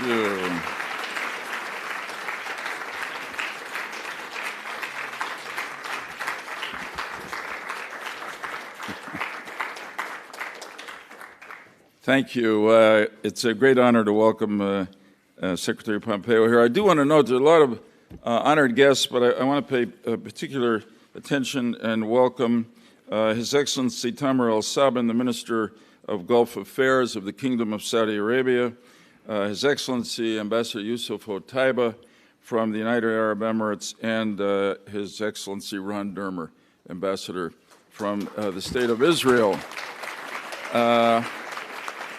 you. Thank you. It's a great honor to welcome Secretary Pompeo here. I do want to note there are a lot of honored guests, but I want to pay particular attention and welcome His Excellency Tamar al-Sabin, the Minister of Gulf Affairs of the Kingdom of Saudi Arabia, His Excellency Ambassador Yusuf Otaiba from the United Arab Emirates, and His Excellency Ron Dermer, Ambassador from the State of Israel.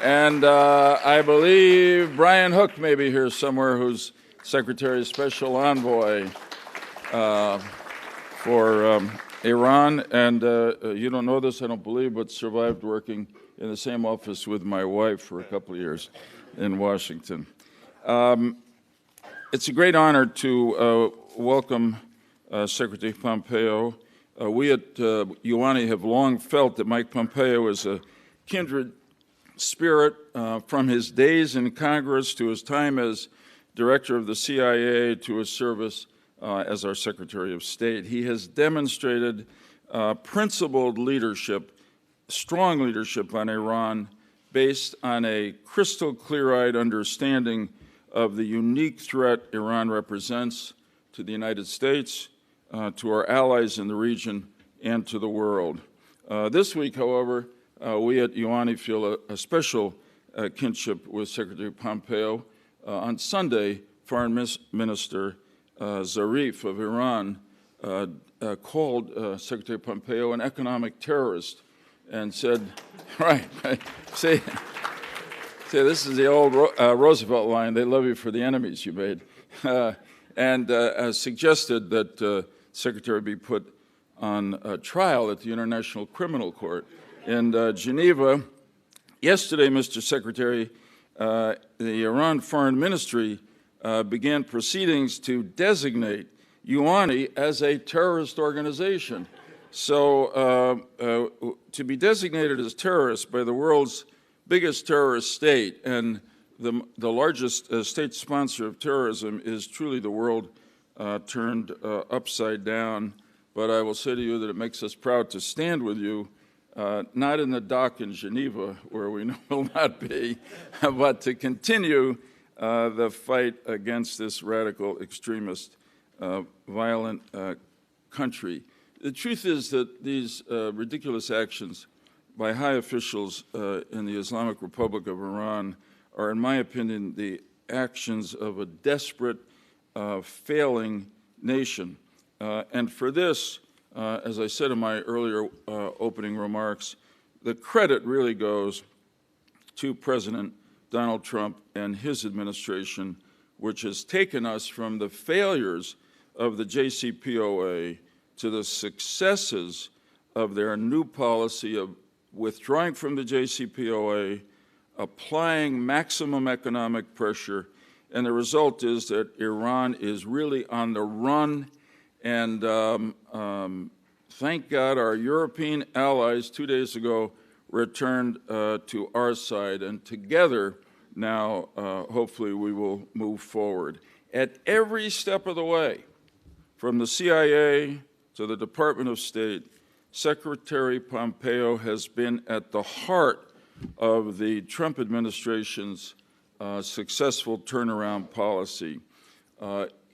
And I believe Brian Hook may be here somewhere, who's Secretary's Special Envoy for Iran. And you don't know this, I don't believe, but survived working in the same office with my wife for a couple of years in Washington. It's a great honor to welcome Secretary Pompeo. We at UANI have long felt that Mike Pompeo is a kindred spirit from his days in Congress to his time as director of the CIA to his service as our Secretary of State. He has demonstrated principled leadership, strong leadership on Iran based on a crystal clear-eyed understanding of the unique threat Iran represents to the United States, to our allies in the region, and to the world. This week, however, we at UANI feel a special kinship with Secretary Pompeo. On Sunday, Foreign Minister Zarif of Iran called Secretary Pompeo an economic terrorist and said, say this is the old Roosevelt line, they love you for the enemies you made, and suggested that Secretary be put on trial at the International Criminal Court in Geneva. Yesterday, Mr. Secretary, the Iran Foreign Ministry began proceedings to designate UANI as a terrorist organization. So to be designated as terrorist by the world's biggest terrorist state and the largest state sponsor of terrorism is truly the world turned upside down. But I will say to you that it makes us proud to stand with you, not in the dock in Geneva, where we will not be, but to continue the fight against this radical, extremist, violent country. The truth is that these ridiculous actions by high officials in the Islamic Republic of Iran are, in my opinion, the actions of a desperate, failing nation. And for this, as I said in my earlier opening remarks, the credit really goes to President Donald Trump and his administration, which has taken us from the failures of the JCPOA to the successes of their new policy of withdrawing from the JCPOA, applying maximum economic pressure, and the result is that Iran is really on the run. And thank God our European allies 2 days ago returned to our side, and together now hopefully we will move forward. At every step of the way, from the CIA to the Department of State, Secretary Pompeo has been at the heart of the Trump administration's successful turnaround policy.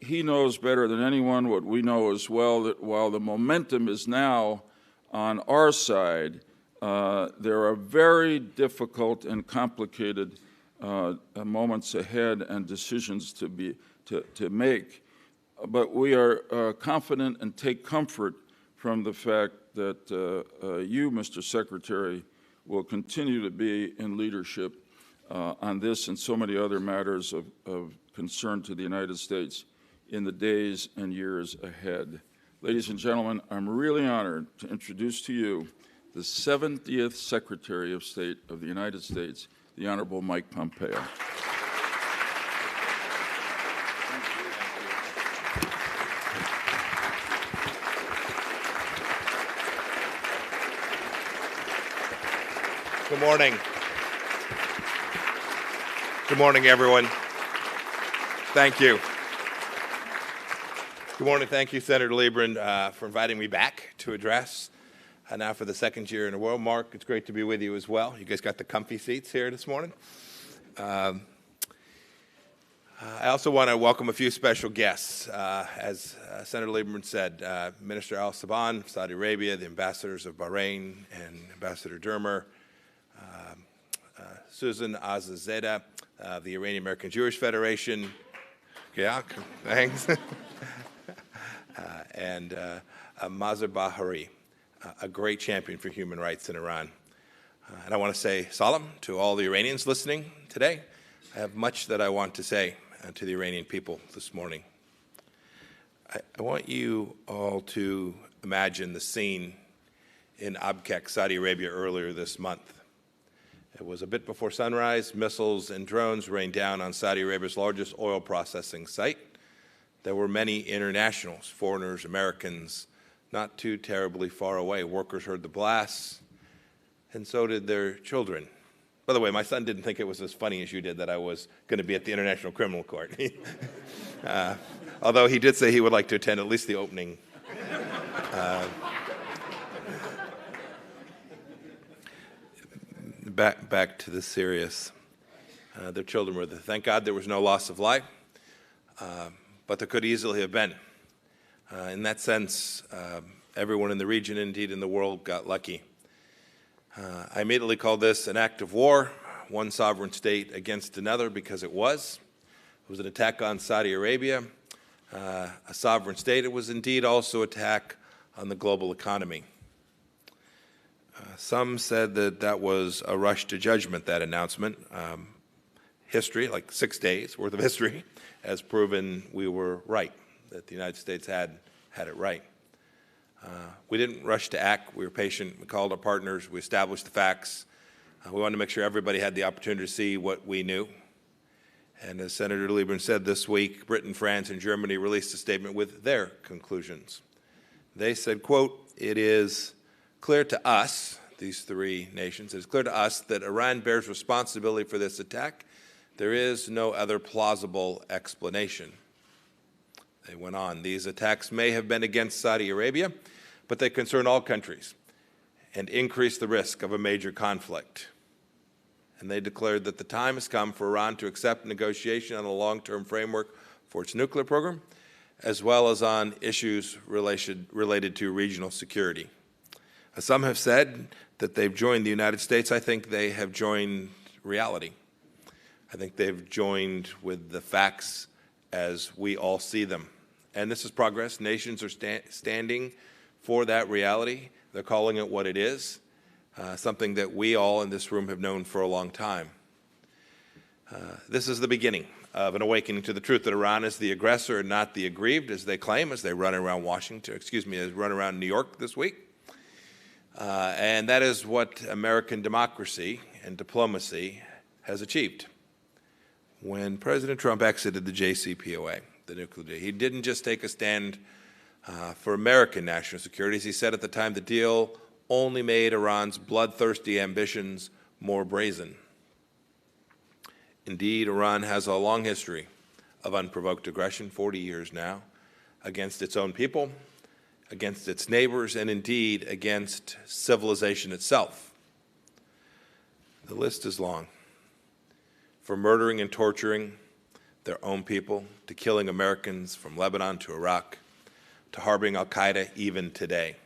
He knows better than anyone what we know as well, that while the momentum is now on our side, there are very difficult and complicated moments ahead and decisions to make. But we are confident and take comfort from the fact that you, Mr. Secretary, will continue to be in leadership on this and so many other matters of concern to the United States in the days and years ahead. Ladies and gentlemen, I'm really honored to introduce to you the 70th Secretary of State of the United States, the Honorable Mike Pompeo. Good morning. Good morning, everyone. Thank you. Good morning. Thank you, Senator Lieberman, for inviting me back to address now for the second year in a row. Mark, it's great to be with you as well. You guys got the comfy seats here this morning. I also want to welcome a few special guests. As Senator Lieberman said, Minister Al-Saban of Saudi Arabia, the ambassadors of Bahrain and Ambassador Dermer, Susan Azizadeh of the Iranian American Jewish Federation, yeah, thanks, and Mazar Bahari, a great champion for human rights in Iran. And I want to say salam to all the Iranians listening today. I have much that I want to say to the Iranian people this morning. I want you all to imagine the scene in Abqaiq, Saudi Arabia, earlier this month. It was a bit before sunrise. Missiles and drones rained down on Saudi Arabia's largest oil processing site. There were many internationals, foreigners, Americans, not too terribly far away. Workers heard the blasts, and so did their children. By the way, my son didn't think it was as funny as you did that I was going to be at the International Criminal Court. Although he did say he would like to attend at least the opening. Back to the serious. Their children were there. Thank God there was no loss of life, but there could easily have been. In that sense, everyone in the region, indeed in the world, got lucky. I immediately called this an act of war, one sovereign state against another, because it was. It was an attack on Saudi Arabia, a sovereign state. It was indeed also an attack on the global economy. Some said that that was a rush to judgment, that announcement. History, like 6 days worth of history, has proven we were right, that the United States had it right. We didn't rush to act. We were patient. We called our partners. We established the facts. We wanted to make sure everybody had the opportunity to see what we knew. And as Senator Lieberman said this week, Britain, France, and Germany released a statement with their conclusions. They said, quote, "It is clear to us," these three nations, "it is clear to us that Iran bears responsibility for this attack. There is no other plausible explanation." They went on, "These attacks may have been against Saudi Arabia, but they concern all countries and increase the risk of a major conflict." And they declared that the time has come for Iran to accept negotiation on a long-term framework for its nuclear program, as well as on issues related to regional security. Some have said that they've joined the United States. I think they have joined reality. I think they've joined with the facts as we all see them. And this is progress. Nations are standing for that reality. They're calling it what it is, something that we all in this room have known for a long time. This is the beginning of an awakening to the truth that Iran is the aggressor and not the aggrieved, as they claim, as they run around run around New York this week. And that is what American democracy and diplomacy has achieved. When President Trump exited the JCPOA, the nuclear deal, he didn't just take a stand for American national security. As he said at the time, the deal only made Iran's bloodthirsty ambitions more brazen. Indeed, Iran has a long history of unprovoked aggression, 40 years now, against its own people, against its neighbors, and indeed against civilization itself. The list is long. From murdering and torturing their own people, to killing Americans from Lebanon to Iraq, to harboring al-Qaeda even today,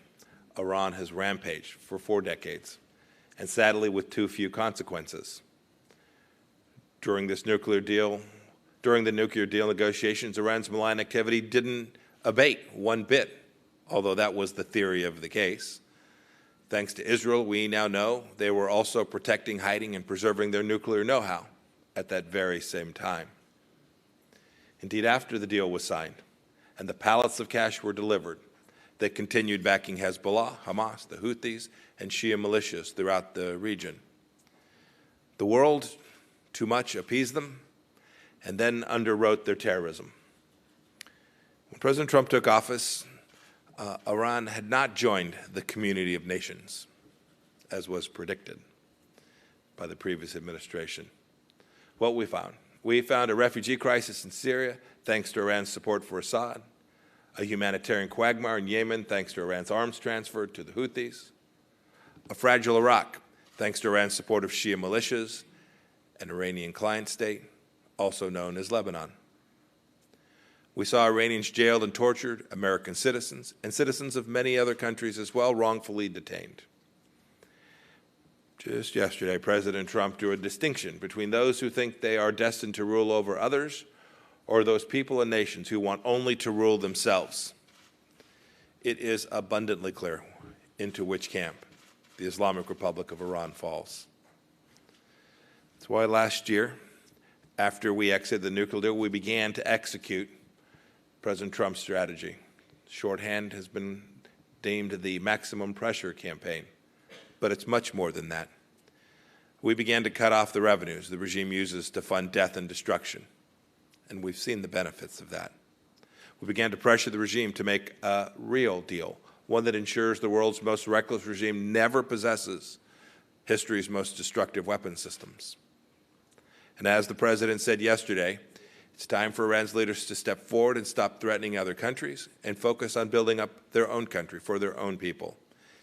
Iran has rampaged for 4 decades, and sadly with too few consequences. During the nuclear deal negotiations, Iran's malign activity didn't abate one bit, although that was the theory of the case. Thanks to Israel, we now know they were also protecting, hiding, and preserving their nuclear know-how at that very same time. Indeed, after the deal was signed and the pallets of cash were delivered, they continued backing Hezbollah, Hamas, the Houthis, and Shia militias throughout the region. The world too much appeased them and then underwrote their terrorism. When President Trump took office, Iran had not joined the community of nations, as was predicted by the previous administration. What we found, We found a refugee crisis in Syria thanks to Iran's support for Assad, a humanitarian quagmire in Yemen thanks to Iran's arms transfer to the Houthis, a fragile Iraq thanks to Iran's support of Shia militias, an Iranian client state, also known as Lebanon. We saw Iranians jailed and tortured, American citizens, and citizens of many other countries as well, wrongfully detained. Just yesterday, President Trump drew a distinction between those who think they are destined to rule over others or those people and nations who want only to rule themselves. It is abundantly clear into which camp the Islamic Republic of Iran falls. That's why last year, after we exited the nuclear deal, we began to execute President Trump's strategy. Shorthand has been deemed the maximum pressure campaign, but it's much more than that. We began to cut off the revenues the regime uses to fund death and destruction, and we've seen the benefits of that. We began to pressure the regime to make a real deal, one that ensures the world's most reckless regime never possesses history's most destructive weapon systems. And as the President said yesterday, it's time for Iran's leaders to step forward and stop threatening other countries and focus on building up their own country for their own people.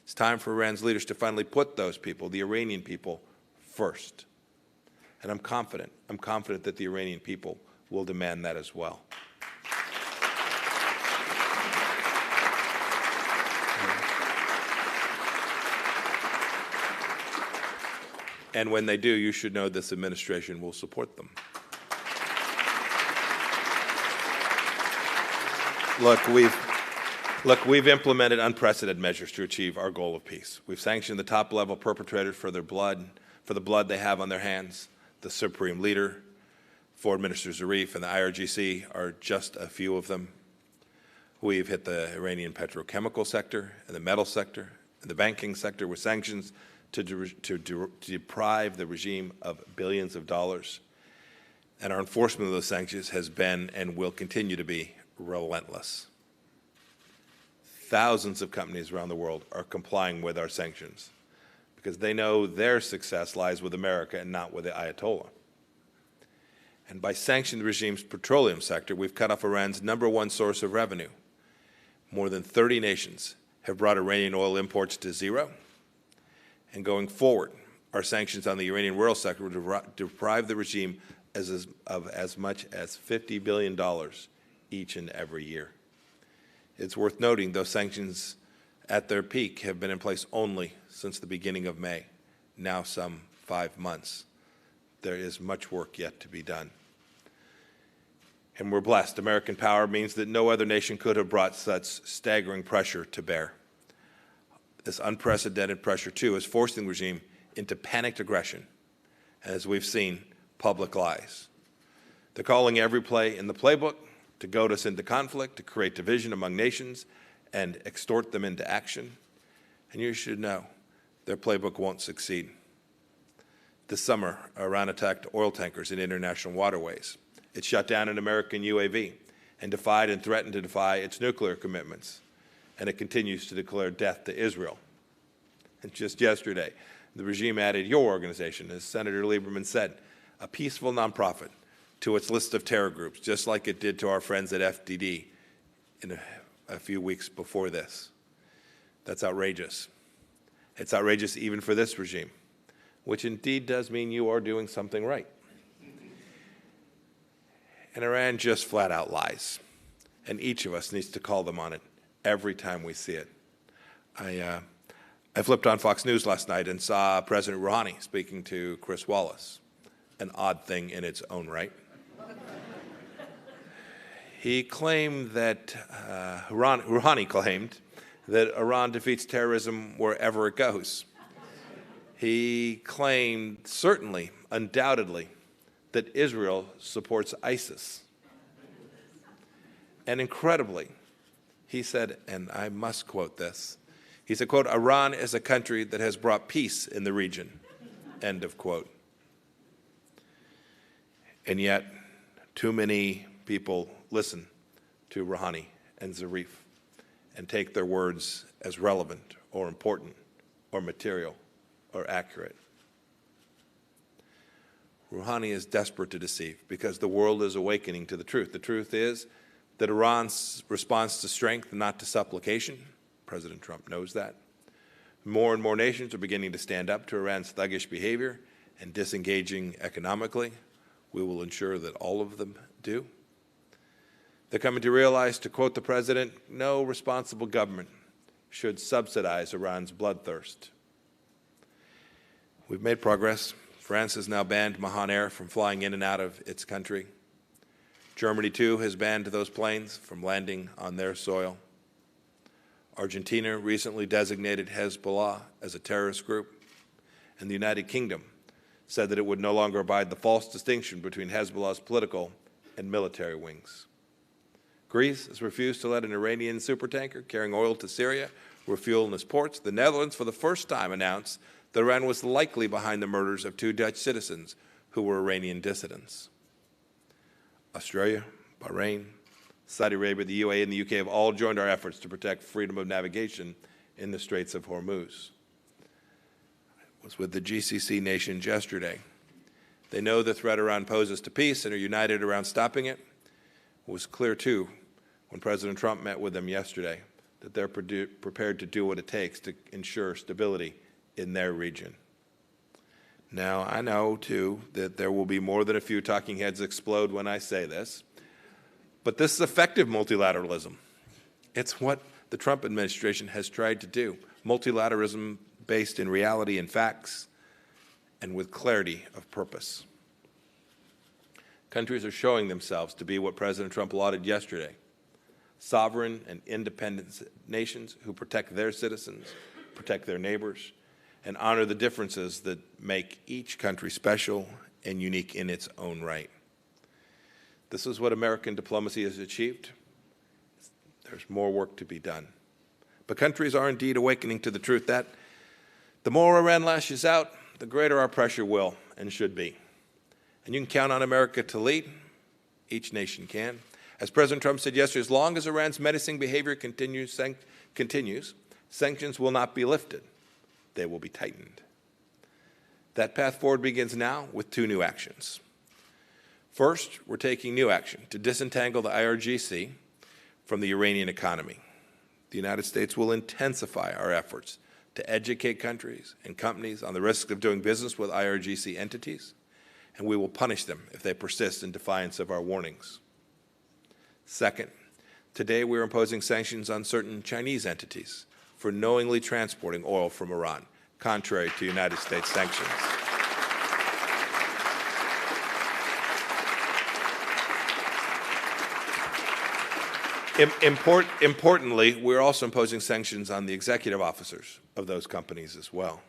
It's time for Iran's leaders to finally put those people, the Iranian people, first. And I'm confident that the Iranian people will demand that as well. And when they do, you should know this administration will support them. Look, we've implemented unprecedented measures to achieve our goal of peace. We've sanctioned the top-level perpetrators for the blood they have on their hands. The Supreme Leader, Foreign Minister Zarif, and the IRGC are just a few of them. We've hit the Iranian petrochemical sector and the metal sector and the banking sector with sanctions to deprive the regime of billions of dollars. And our enforcement of those sanctions has been and will continue to be relentless. Thousands of companies around the world are complying with our sanctions because they know their success lies with America and not with the Ayatollah. And by sanctioning the regime's petroleum sector, we've cut off Iran's #1 source of revenue. More than 30 nations have brought Iranian oil imports to zero. And going forward, our sanctions on the Iranian oil sector will deprive the regime of as much as $50 billion each and every year. It's worth noting those sanctions at their peak have been in place only since the beginning of May, now some 5 months. There is much work yet to be done. And we're blessed. American power means that no other nation could have brought such staggering pressure to bear. This unprecedented pressure, too, is forcing the regime into panicked aggression, as we've seen, public lies. They're calling every play in the playbook to goad us into conflict, to create division among nations, and extort them into action. And you should know, their playbook won't succeed. This summer, Iran attacked oil tankers in international waterways. It shut down an American UAV and defied and threatened to defy its nuclear commitments. And it continues to declare death to Israel. And just yesterday, the regime added your organization, as Senator Lieberman said, a peaceful nonprofit, to its list of terror groups, just like it did to our friends at FDD in a few weeks before this. That's outrageous. It's outrageous even for this regime, which indeed does mean you are doing something right. And Iran just flat out lies, and each of us needs to call them on it every time we see it. I flipped on Fox News last night and saw President Rouhani speaking to Chris Wallace, an odd thing in its own right. He claimed that, Rouhani claimed that Iran defeats terrorism wherever it goes. He claimed, certainly, undoubtedly, that Israel supports ISIS. And incredibly, he said, and I must quote this, he said, quote, Iran is a country that has brought peace in the region, end of quote. And yet, too many people listen to Rouhani and Zarif and take their words as relevant or important or material or accurate. Rouhani is desperate to deceive because the world is awakening to the truth. The truth is that Iran's response to strength, not to supplication. President Trump knows that. More and more nations are beginning to stand up to Iran's thuggish behavior and disengaging economically. We will ensure that all of them do. They're coming to realize, to quote the president, no responsible government should subsidize Iran's bloodthirst. We've made progress. France has now banned Mahan Air from flying in and out of its country. Germany, too, has banned those planes from landing on their soil. Argentina recently designated Hezbollah as a terrorist group, and the United Kingdom said that it would no longer abide the false distinction between Hezbollah's political and military wings. Greece has refused to let an Iranian supertanker carrying oil to Syria refuel in its ports. The Netherlands, for the first time, announced that Iran was likely behind the murders of 2 Dutch citizens who were Iranian dissidents. Australia, Bahrain, Saudi Arabia, the UAE, and the UK have all joined our efforts to protect freedom of navigation in the Straits of Hormuz. I was with the GCC nations yesterday. They know the threat Iran poses to peace and are united around stopping it. It was clear, too, when President Trump met with them yesterday, that they're prepared to do what it takes to ensure stability in their region. Now, I know, too, that there will be more than a few talking heads explode when I say this, but this is effective multilateralism. It's what the Trump administration has tried to do, multilateralism based in reality and facts and with clarity of purpose. Countries are showing themselves to be what President Trump lauded yesterday, sovereign and independent nations who protect their citizens, protect their neighbors, and honor the differences that make each country special and unique in its own right. This is what American diplomacy has achieved. There's more work to be done. But countries are indeed awakening to the truth that the more Iran lashes out, the greater our pressure will and should be. And you can count on America to lead. Each nation can. As President Trump said yesterday, as long as Iran's menacing behavior continues, sanctions will not be lifted. They will be tightened. That path forward begins now with 2 new actions. First, we're taking new action to disentangle the IRGC from the Iranian economy. The United States will intensify our efforts to educate countries and companies on the risks of doing business with IRGC entities, and we will punish them if they persist in defiance of our warnings. Second, today we are imposing sanctions on certain Chinese entities for knowingly transporting oil from Iran, contrary to United States sanctions. Importantly, we're also imposing sanctions on the executive officers of those companies as well.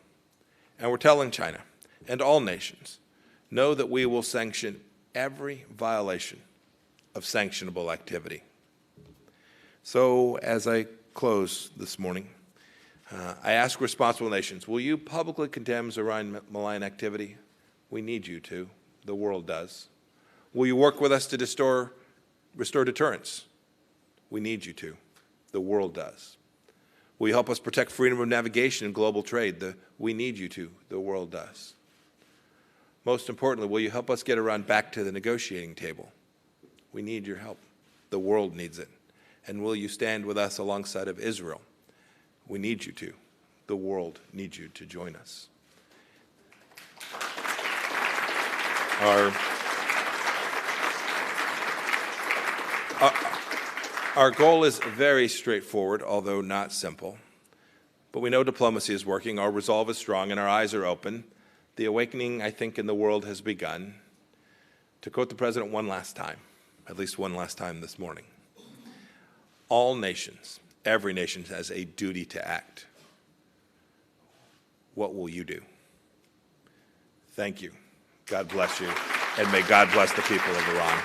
And we're telling China and all nations, know that we will sanction every violation of sanctionable activity. So as I close this morning, I ask responsible nations, will you publicly condemn Iran malign activity? We need you to. The world does. Will you work with us to restore deterrence? We need you to. The world does. Will you help us protect freedom of navigation and global trade? We need you to. The world does. Most importantly, will you help us get Iran back to the negotiating table? We need your help. The world needs it. And will you stand with us alongside of Israel? We need you to. The world needs you to join us. Our goal is very straightforward, although not simple. But we know diplomacy is working, our resolve is strong, and our eyes are open. The awakening, I think, in the world has begun. To quote the President one last time, at least one last time this morning, all nations, every nation has a duty to act. What will you do? Thank you. God bless you, and may God bless the people of Iran.